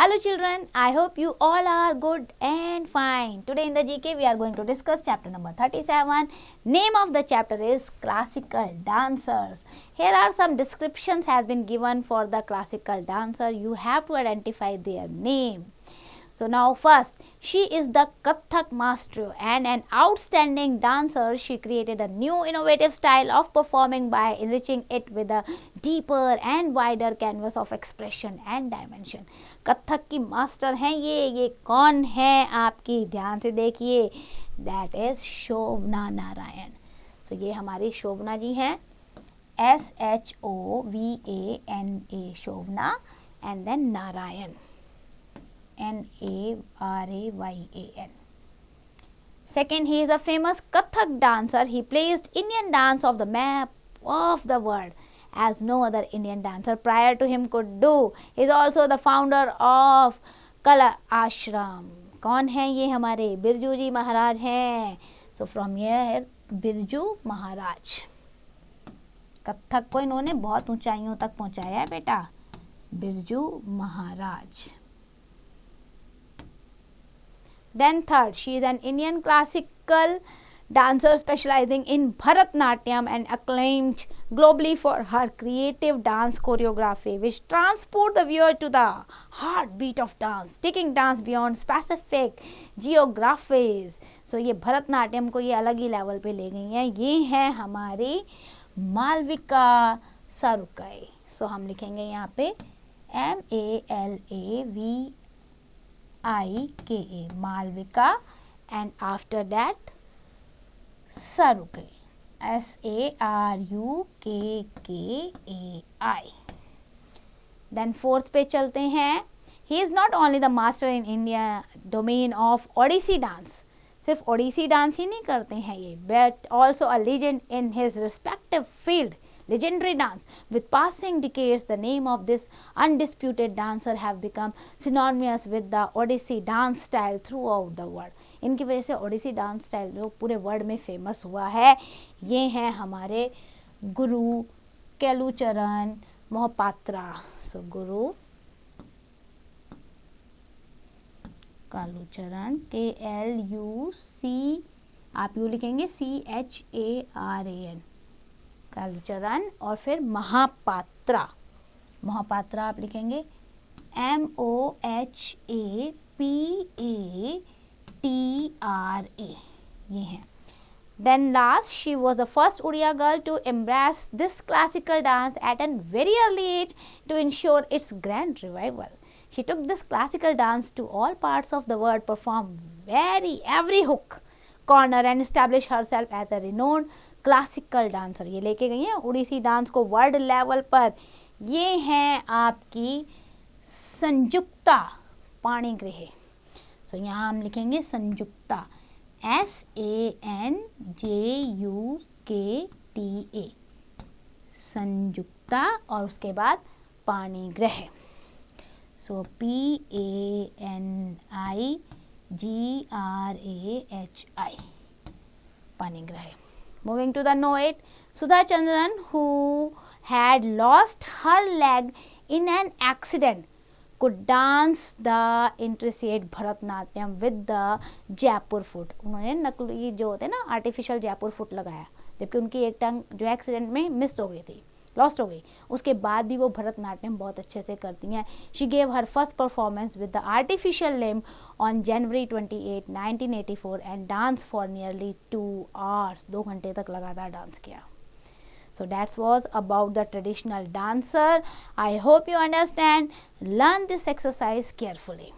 Hello children, I hope you all are good and fine. Today in the GK we are going to discuss chapter number 37. Name of the chapter is Classical Dancers. Here are some descriptions has been given for the classical dancer. You have to identify their name. So now first, she is the Kathak master and an outstanding dancer. She created a new innovative style of performing by enriching it with a deeper and wider canvas of expression and dimension. Kathak की master हैं ये कौन है आपकी, ध्यान से देखिए, that is शोभना नारायण. तो ये हमारी शोभना जी हैं, SHOVANA Shobhana, and then Narayan NARAYAN. Second, he is a famous Kathak dancer. He placed Indian dance of the map of the world as no other Indian dancer prior to him could do. He is also the founder of Kala Ashram. कौन है ये हमारे बिरजू जी महाराज हैं. So from here Birju Maharaj. Kathak को इन्होंने बहुत ऊंचाइयों तक पहुंचाया है बेटा, Birju Maharaj. Then third, she is an Indian classical dancer specializing in Bharatnatyam and acclaimed globally for her creative dance choreography, which transport the viewer to the heartbeat of dance, taking dance beyond specific geographies. So ये भरतनाट्यम को ये अलग ही level पे ले गई हैं. ये हैं हमारी मालविका सारुकई. सो हम लिखेंगे यहाँ पे MALAVIKA Malvika, and after that Sarukai, SARUKKAI. Then fourth पे चलते हैं. He is not only the master in India domain of Odissi dance, सिर्फ ओडिसी डांस ही नहीं करते हैं ये, but also a legend in his respective field. Legendary dance. With passing decades, the name of this undisputed dancer have become synonymous with the Odissi dance style throughout the world. इनकी वजह से Odissi dance style जो पूरे world में famous हुआ है. ये हैं हमारे गुरु केलुचरण मोहपात्रा. सो गुरु कालुचरण KLUC, आप यू लिखेंगे CHARAN, कालुचरण, और फिर महापात्रा. महापात्रा आप लिखेंगे MOHAPATRA. ये हैं. Then last, she was the first Odia girl to embrace this classical dance at a very early age to ensure its grand revival. She took this classical dance to all parts of the world, performed every hook, corner, and established herself as a renowned classical dancer. ये लेके गई हैं Odissi dance को world level पर. ये हैं आपकी संयुक्ता पाणिग्रह. सो यहाँ हम लिखेंगे संयुक्ता SANJUKTA, संयुक्ता, और उसके बाद पाणिग्रह. सो PANIGRAHI, पाणिग्रह. Moving to the note, Sudha Chandran, who had lost her leg in an accident, could dance the intricate Bharatnatyam with the Jaipur foot. उन्होंने नकली जो होते हैं ना आर्टिफिशियल जयपुर फुट लगाया, जबकि उनकी एक टंग जो एक्सीडेंट में मिस हो गई थी, लॉस्ट हो गई. उसके बाद भी वो भरतनाट्यम बहुत अच्छे से करती हैं. She gave her first performance with the artificial limb on January 28, 1984 and dance for nearly 2 hours. 2 घंटे तक लगातार डांस किया. So that was about the traditional dancer. I hope you understand. Learn this exercise carefully.